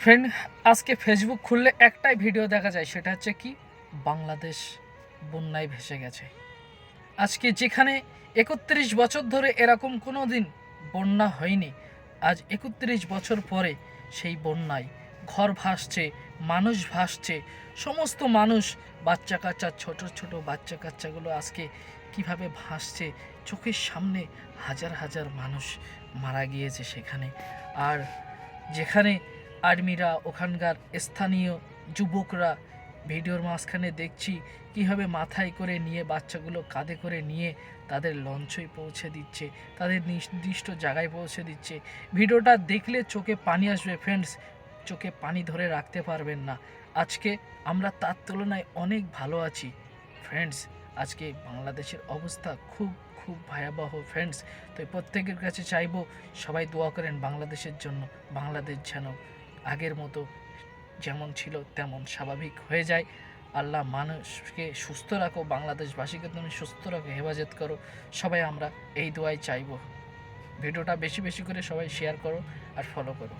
Friend, আজকে Facebook খুললে একটাই ভিডিও দেখা যায়, সেটা হচ্ছে কি, বাংলাদেশ বন্যায় ভেসে গেছে। আজকে যেখানে ৩১ বছর ধরে এরকম কোনো দিন বন্যা হয়নি, আজ ৩১ বছর পরে সেই বন্যায় ঘর ভাসছে, মানুষ ভাসছে, সমস্ত মানুষ, বাচ্চা কাচ্চা, ছোট ছোট বাচ্চা কাচ্চাগুলো আজকে কিভাবে ভাসছে চোখের সামনে। হাজার হাজার মানুষ মারা গিয়েছে সেখানে। আর যেখানে আর্মিরা, ওখানকার স্থানীয় যুবকরা ভিডিওর মাঝখানে দেখছি কীভাবে মাথায় করে নিয়ে, বাচ্চাগুলো কাঁধে করে নিয়ে তাদের লঞ্চই পৌঁছে দিচ্ছে, তাদের নির্দিষ্ট জায়গায় পৌঁছে দিচ্ছে। ভিডিওটা দেখলে চোখে পানি আসবে ফ্রেন্ডস, চোখে পানি ধরে রাখতে পারবেন না। আজকে আমরা তার তুলনায় অনেক ভালো আছি ফ্রেন্ডস। আজকে বাংলাদেশের অবস্থা খুব খুব ভয়াবহ ফ্রেন্ডস। তো প্রত্যেকের কাছে চাইবো সবাই দোয়া করেন বাংলাদেশের জন্য। বাংলাদেশ যেন আগের মতো যেমন ছিল তেমন স্বাভাবিক হয়ে যায়। আল্লাহ মানুষকে সুস্থ রাখো, বাংলাদেশবাসীকে তুমি সুস্থ রাখো, হেফাজত করো। সবাই আমরা এই দোয়াই চাইবো। ভিডিওটা বেশি বেশি করে সবাই শেয়ার করো আর ফলো করো।